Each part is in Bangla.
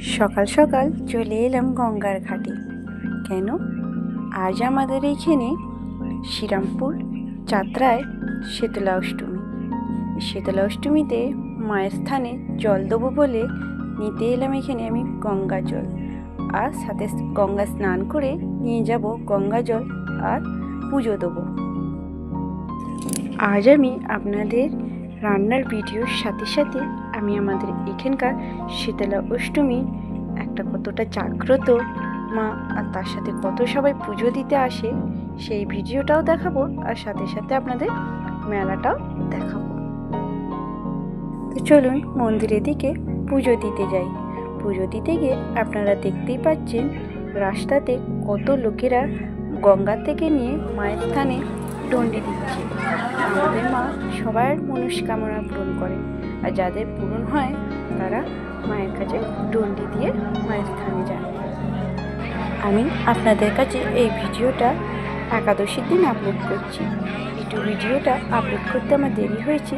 সকাল সকাল চলে এলাম গঙ্গার ঘাটে। কেন? আজ আমাদের এইখানে শ্রীরামপুর যাত্রায় শীতলা অষ্টমী। শীতলা অষ্টমীতে মায়ের স্থানে জল দেবো বলে নিতে এলাম এখানে আমি গঙ্গা জল, আর সাথে গঙ্গা স্নান করে নিয়ে যাব গঙ্গা জল আর পুজো দেবো। আজ আমি আপনাদের রান্নার ভিডিওর সাথে সাথে আমি আমাদের এখানকার শীতলা অষ্টমী একটা কতটা জাগ্রত মা, আর তার সাথে কত সবাই পুজো দিতে আসে সেই ভিডিওটাও দেখাবো, আর সাথে সাথে আপনাদের মেলাটাও দেখাবো। তো চলুন মন্দিরের দিকে পুজো দিতে যাই। পুজো দিতে গিয়ে আপনারা দেখতেই পাচ্ছেন রাস্তাতে কত লোকেরা গঙ্গা থেকে নিয়ে মায়ের স্থানে ডন্ডি দিচ্ছে। আমাদের মা সবার মনস্কামনা পূরণ করে, আর যাদের পূরণ হয় তারা মায়ের কাছে ডন্ডি দিয়ে মায়ের স্থানে যান। আমি আপনাদের কাছে এই ভিডিওটা একাদশীর দিন আপলোড করছি। একটু ভিডিওটা আপলোড করতে আমার দেরি হয়েছে,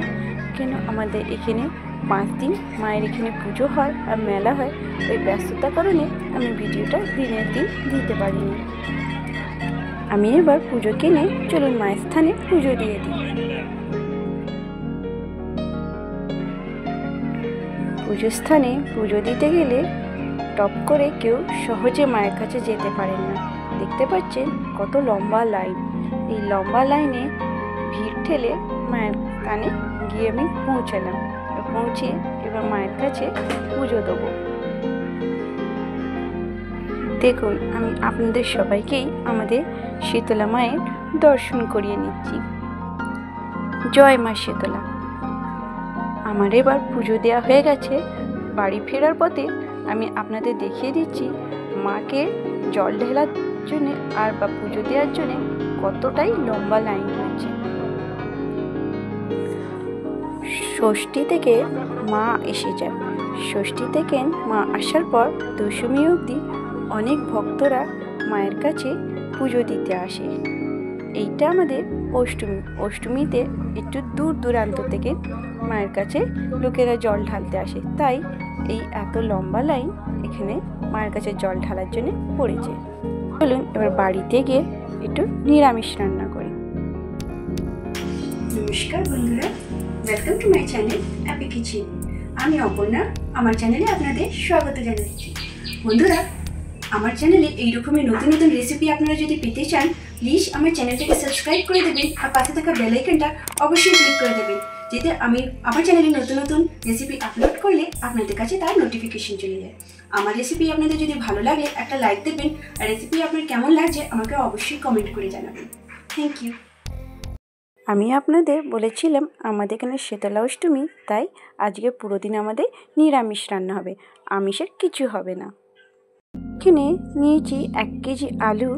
কেন আমাদের এখানে 5 দিন মায়ের এখানে পুজো হয় আর মেলা হয়, ওই ব্যস্ততার কারণে আমি ভিডিওটা দিনের দিন দিতে পারিনি। আমি এবার পুজো কিনে চলুন মায়ের স্থানে পুজো দিয়ে দিই। পুজোর স্থানে পুজো দিতে গেলে টপ করে কেউ সহজে মায়ের কাছে যেতে পারেন না। দেখতে পাচ্ছেন কত লম্বা লাইন। এই লম্বা লাইনে ভিড় ঠেলে মায়ের স্থানে গিয়ে আমি পৌঁছালাম। পৌঁছে এবার মায়ের কাছে পুজো দেবো। দেখুন আমি আপনাদের সবাইকেই আমাদের শীতলা মায়ের দর্শন করিয়ে নিচ্ছি। জয় মা শীতলা। আমার এবার পুজো দেওয়া হয়ে গেছে। বাড়ি ফেরার পথে আমি আপনাদের দেখিয়ে দিচ্ছি মাকে জল ঢেলার জন্য আর বা পুজো দেওয়ার জন্য কতটাই লম্বা লাইন হয়েছে। ষষ্ঠী থেকে মা এসে যায়। ষষ্ঠী থেকে মা আসার পর দশমী অবধি অনেক ভক্তরা মায়ের কাছে পুজো দিতে আসে। এইটা আমাদের অষ্টমী। অষ্টমীতে একটু দূর দূরান্ত থেকে মায়ের কাছে লোকেরা জল ঢালতে আসে, তাই এই এত লম্বা লাইন এখানে মায়ের কাছে জল ঢালার জন্য পড়েছে। চলুন এবার বাড়িতে গিয়ে একটু নিরামিষ রান্না করি। নমস্কার বন্ধুরা, welcome to my channel happy kitchen. আমি অপর্ণা, আমার চ্যানেলে আপনাদের স্বাগত জানাচ্ছি। বন্ধুরা, আমার চ্যানেলে এই রকমের নতুন নতুন রেসিপি আপনারা যদি পেতে চান, প্লিজ আমার চ্যানেলটাকে সাবস্ক্রাইব করে দেবেন আর পাশে থাকা বেল আইকনটা অবশ্যই ক্লিক করে দেবেন, যাতে আমি আমার চ্যানেলে নতুন নতুন রেসিপি আপলোড করলে আপনাদের কাছে তার নোটিফিকেশন চলে যায়। আমার রেসিপি আপনাদের যদি ভালো লাগে একটা লাইক দেবেন, আর রেসিপি আপনার কেমন লাগছে আমাকে অবশ্যই কমেন্ট করে জানাবেন। Thank you. আমি আপনাদের বলেছিলাম আমাদের এখানে শীতলা অষ্টমী, তাই আজকে পুরো দিন আমাদের নিরামিষ রান্না হবে, আমিষের কিছু হবে না। এখানে নিয়েছি 1 কেজি আলু,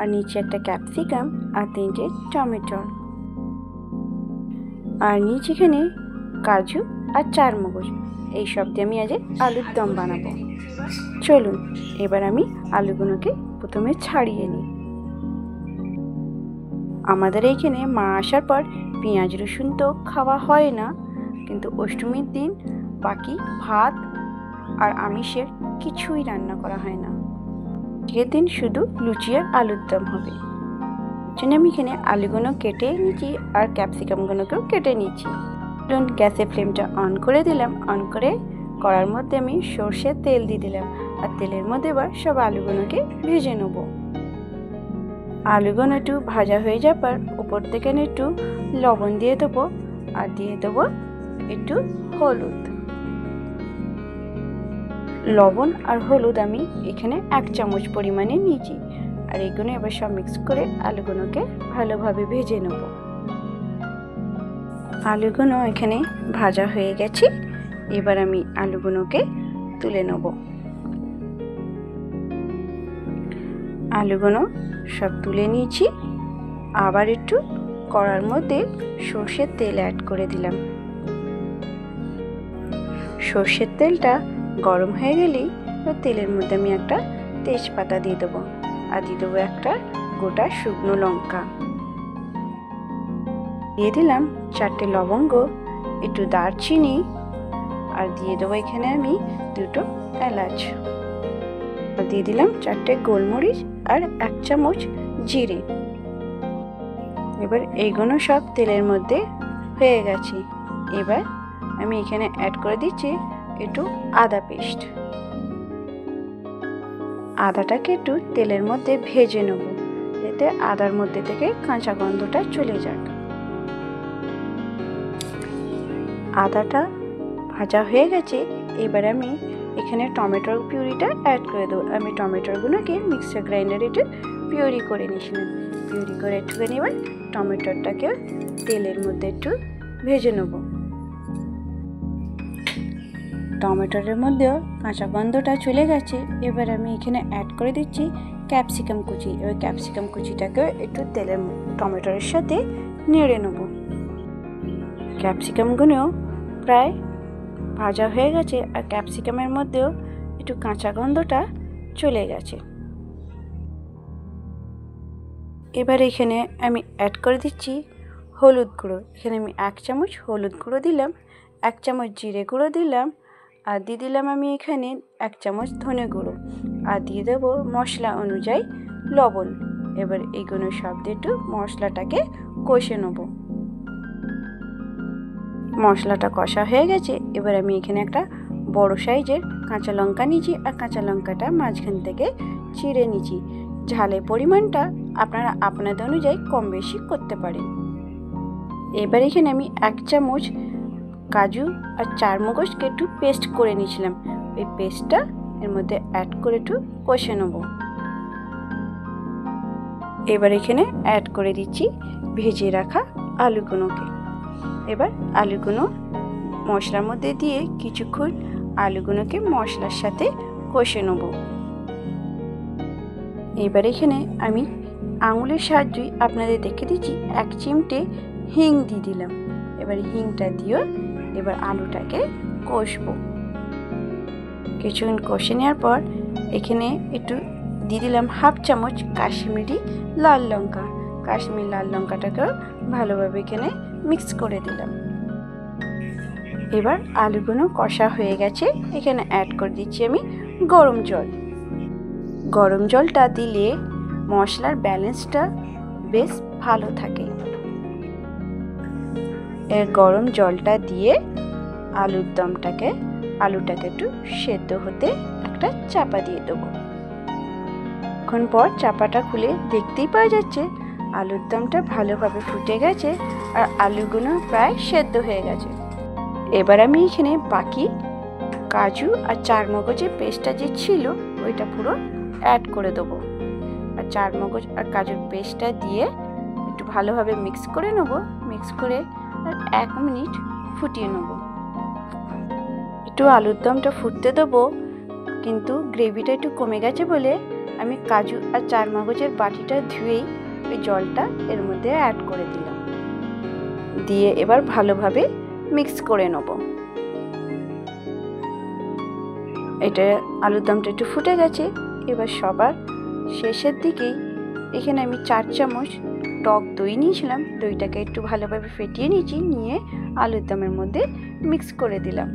আর নিচে একটা ক্যাপসিকাম আর 3টে টমেটো, আর নিচে এখানে কাজু আর 4 মগজ। এই সব দিয়ে আমি আজ আলুর দম বানাবো। চলুন এবার আমি আলুগুলোকে প্রথমে ছাড়িয়ে নিই। আমাদের এইখানে মা আসার পর পেঁয়াজ রসুন তো খাওয়া হয় না, কিন্তু অষ্টমীর দিন বাকি ভাত আর আমিষের কিছুই রান্না করা হয় না। আজকের দিন শুধু লুচি আর আলুর দম হবে। জন্য আমি এখানে আলুগুলো কেটে নিয়েছি আর ক্যাপসিকামগুলোকেও কেটে নিয়েছি। গ্যাসের ফ্লেমটা অন করে দিলাম। অন করে কড়ার মধ্যে আমি সর্ষের তেল দিয়ে দিলাম, আর তেলের মধ্যে এবার সব আলুগুলোকে ভেজে নেব। আলুগুলো একটু ভাজা হয়ে যাওয়ার পর উপর থেকে একটু লবণ দিয়ে দেবো, আর দিয়ে দেবো একটু হলুদ। লবণ আর হলুদ আমি এখানে 1 চামচ পরিমাণে নিয়েছি, আর এগুলো এবার সব মিক্স করে আলুগুলোকে ভালোভাবে ভেজে নেব। আলুগুলো এখানে ভাজা হয়ে গেছে, এবার আমি আলুগুলোকে তুলে নেব। আলুগুলো সব তুলে নিয়েছি। আবার একটু কড়ার মধ্যে সর্ষের তেল অ্যাড করে দিলাম। সর্ষের তেলটা গরম হয়ে গেলেই তেলের মধ্যে আমি একটা তেজপাতা দিয়ে দেবো, আর দিয়ে দেবো একটা গোটা শুকনো লঙ্কা, দিয়ে দিলাম 4টে লবঙ্গ, একটু দারচিনি আর দিয়ে দেবো এখানে আমি 2টো এলাচ, আর দিয়ে দিলাম 4টে গোলমরিচ আর 1 চামচ জিরে। এবার এইগুলো সব তেলের মধ্যে হয়ে গেছে। এবার আমি এখানে অ্যাড করে দিচ্ছি একটু আদা পেস্ট। আদাটাকে একটু তেলের মধ্যে ভেজে নেব, যাতে আদার মধ্যে থেকে কাঁচা গন্ধটা চলে যাক। আদাটা ভাজা হয়ে গেছে। এবার আমি এখানে টমেটোর পিউরিটা অ্যাড করে দেবো। আমি টমেটোগুলোকে মিক্সার গ্রাইন্ডারে একটু পিউরি করে নিয়েছিলাম। পিউরি করে একটুখানি এবার টমেটোটাকে তেলের মধ্যে একটু ভেজে নেব। টমেটোর মধ্যেও কাঁচা গন্ধটা চলে গেছে। এবার আমি এখানে অ্যাড করে দিচ্ছি ক্যাপসিকাম কুচি। এবার ক্যাপসিকাম কুচিটাকে একটু তেলের টমেটোর সাথে নেড়ে নেব। ক্যাপসিকামগুলো প্রায় ভাজা হয়ে গেছে, আর ক্যাপসিকামের মধ্যেও একটু কাঁচা গন্ধটা চলে গেছে। এবার এখানে আমি অ্যাড করে দিচ্ছি হলুদ গুঁড়ো। এখানে আমি 1 চামচ হলুদ গুঁড়ো দিলাম, 1 চামচ জিরে গুঁড়ো দিলাম, আর দিয়ে দিলাম আমি এখানে 1 চামচ ধনে গুঁড়ো, আর দিয়ে দেবো মশলা অনুযায়ী লবণ। এবার এইগুলো সব দিয়ে একটু মশলাটাকে কষে নেব। মশলাটা কষা হয়ে গেছে। এবার আমি এখানে একটা বড় সাইজের কাঁচা লঙ্কা নিয়েছি, আর কাঁচা লঙ্কাটা মাঝখান থেকে চিড়ে নিয়েছি। ঝালের পরিমাণটা আপনারা আপনাদের অনুযায়ী কম বেশি করতে পারেন। এবার এখানে আমি 1 চামচ কাজু আর চারমগজকে একটু পেস্ট করে নিয়েছিলাম। এই পেস্টটা এর মধ্যে অ্যাড করে একটু কষে নেব। এবার এখানে অ্যাড করে দিচ্ছি ভেজে রাখা আলুগুলোকে। এবার আলুগুলো মশলার মধ্যে দিয়ে কিছুক্ষণ আলুগুলোকে মশলার সাথে কষে নেব। এবার এখানে আমি আঙুলের সাহায্যে আপনাদের দেখে দিচ্ছি 1 চিমটে হিং দিয়ে দিলাম। এবার হিংটা দিয়েও এবার আলুটাকে কষবো। কিছুক্ষণ কষে নেওয়ার পর এখানে একটু দিয়ে দিলাম 1/2 চামচ কাশ্মীরি লাল লঙ্কা। কাশ্মীরি লাল লঙ্কাটাকেও ভালোভাবে এখানে মিক্স করে দিলাম। এবার আলুগুলো কষা হয়ে গেছে। এখানে অ্যাড করে দিচ্ছি আমি গরম জল। গরম জলটা দিলে মশলার ব্যালেন্সটা বেশ ভালো থাকে। এর গরম জলটা দিয়ে আলুটাকে একটু সেদ্ধ হতে একটা চাপা দিয়ে দেবো। এখন পর চাপাটা খুলে দেখতেই পাওয়া যাচ্ছে আলুর দমটা ভালোভাবে ফুটে গেছে, আর আলুগুলো প্রায় সেদ্ধ হয়ে গেছে। এবার আমি এখানে বাকি কাজু আর চারমগজের পেস্টটা যে ছিল ওইটা পুরো অ্যাড করে দেবো। আর চারমগজ আর কাজুর পেস্টটা দিয়ে একটু ভালোভাবে মিক্স করে নেব। মিক্স করে আর 1 মিনিট ফুটিয়ে নেব। একটু আলুর দমটা ফুটতে দেবো, কিন্তু গ্রেভিটা একটু কমে গেছে বলে আমি কাজু আর চারমগজের বাটিটা ধুয়েই ওই জলটা এর মধ্যে অ্যাড করে দিলাম। দিয়ে এবার ভালোভাবে মিক্স করে নেব। এটা আলুর দমটা একটু ফুটে গেছে। এবার সবার শেষের দিকেই এখানে আমি 4 চামচ টক দই নিয়েছিলাম। দইটাকে একটু ভালোভাবে ফেটিয়ে নিয়েছি, নিয়ে আলুর দমের মধ্যে মিক্স করে দিলাম।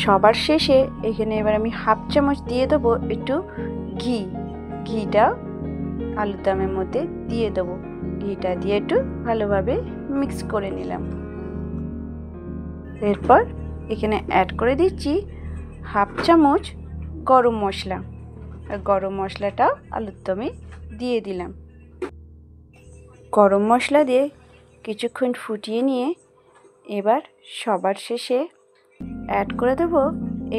সবার শেষে এখানে এবার আমি 1/2 চামচ দিয়ে দেবো একটু ঘি। ঘিটা আলুর দমের মধ্যে দিয়ে দেবো। ঘিটা দিয়ে একটু ভালোভাবে মিক্স করে নিলাম। এরপর এখানে অ্যাড করে দিচ্ছি 1/2 চামচ গরম মশলা। আর গরম মশলাটাও আলুর দমে দিয়ে দিলাম। গরম মশলা দিয়ে কিছুক্ষণ ফুটিয়ে নিয়ে এবার সবার শেষে অ্যাড করে দেবো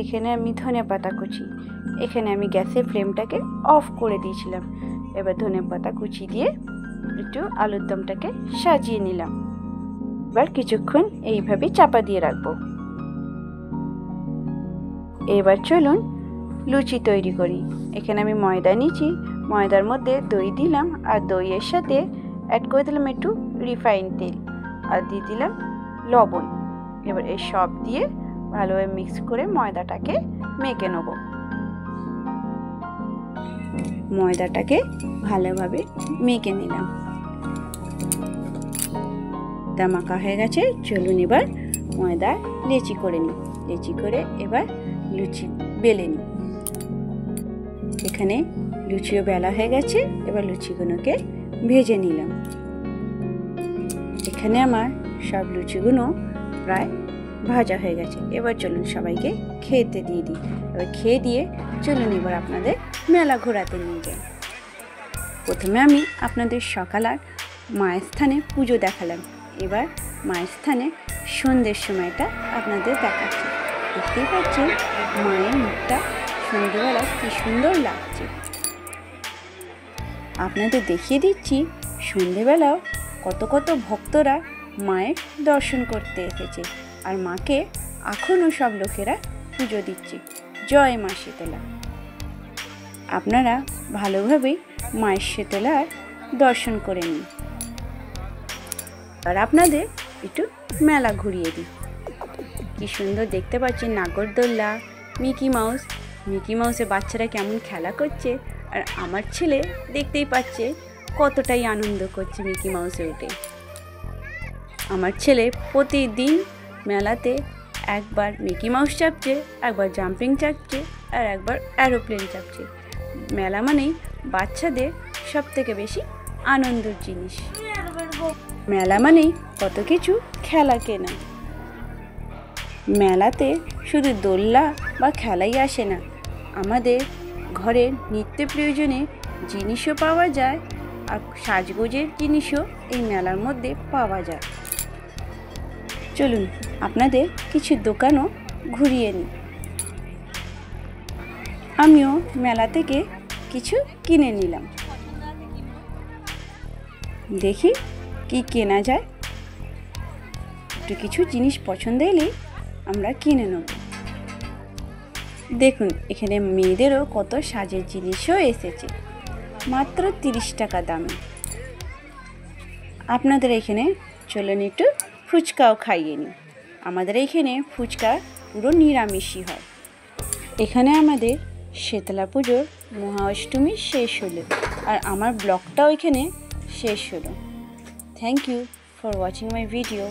এখানে আমি ধনেপাতা কুচি। এখানে আমি গ্যাসের ফ্লেমটাকে অফ করে দিয়েছিলাম। এবার ধনেপাতা কুচি দিয়ে একটু আলুর দমটাকে সাজিয়ে নিলাম। এবার কিছুক্ষণ এইভাবে চাপা দিয়ে রাখবো। এবার চলুন লুচি তৈরি করি। এখানে আমি ময়দা নিয়েছি। ময়দার মধ্যে দই দিলাম, আর দইয়ের সাথে অ্যাড করে দিলাম একটু রিফাইন তেল, আর দিয়ে দিলাম লবণ। এবার এই সব দিয়ে ভালোভাবে মিক্স করে ময়দাটাকে মেখে নেব। ময়দাটাকে ভালোভাবে মেখে নিলাম। মাখা হয়ে গেছে। চলুন এবার ময়দা লেচি করে নিই। লেচি করে এবার লুচি বেলে নিই। এখানে লুচিও বেলা হয়ে গেছে, এবার লুচিগুলোকে ভেজে নিলাম। এখানে আমার সব লুচিগুলো প্রায় ভাজা হয়ে গেছে। এবার চলুন সবাইকে খেতে দিয়ে দিই। এবার খেয়ে দিয়ে চলুন এবার আপনাদের মেলা ঘোরাতে নিয়ে যাই। প্রথমে আমি আপনাদের সকাল আর মায়ের স্থানে পুজো দেখালাম। এবার মায়ের স্থানে সন্ধ্যের সময়টা আপনাদের দেখাচ্ছি। দেখতেই পাচ্ছেন মায়ের মুখটা সন্ধ্যেবেলা কি সুন্দর লাগছে। আপনাদের দেখিয়ে দিচ্ছি সন্ধ্যেবেলাও কত কত ভক্তরা মায়ের দর্শন করতে এসেছে, আর মাকে এখনও সব লোকেরা পুজো দিচ্ছে। জয় মা শীতলা। আপনারা ভালোভাবেই মায়ের শীতলার দর্শন করে নিন। আর আপনাদের একটু মেলা ঘুরিয়ে দিই। কি সুন্দর দেখতে পাচ্ছেন নাগরদোল্লা, মিকি মাউসে বাচ্চারা কেমন খেলা করছে, আর আমার ছেলে দেখতেই পাচ্ছে কতটাই আনন্দ করছে মিকি মাউসে উঠে। আমার ছেলে প্রতিদিন মেলাতে একবার মিকি মাউস চাপছে, একবার জাম্পিং চাপছে, আর একবার অ্যারোপ্লেন চাপছে। মেলা মানেই বাচ্চাদের সব থেকে বেশি আনন্দের জিনিস। মেলা মানেই কত কিছু খেলা কেনা। মেলাতে শুধু দোলনা বা খেলাই আসে না, আমাদের ঘরের নিত্য প্রয়োজনীয় জিনিসও পাওয়া যায়, আর সাজগোজের জিনিসও এই মেলার মধ্যে পাওয়া যায়। চলুন আপনাদের কিছু দোকানও ঘুরিয়ে নিই। আমিও মেলা থেকে কিছু কিনে নিলাম। দেখি কি কেনা যায়। একটু কিছু জিনিস পছন্দ এলেই আমরা কিনে নেব। দেখুন এখানে মেয়েদেরও কত সাজের জিনিসও এসেছে, মাত্র 30 টাকা দামে। আপনাদের এখানে চলুন একটু ফুচকাও খাইয়ে নিই। আমাদের এখানে ফুচকা পুরো নিরামিষই হয়। এখানে আমাদের শীতলা পুজোর মহা অষ্টমী শেষ হলো, আর আমার ব্লগটাও এখানে শেষ হলো। Thank you for watching my video.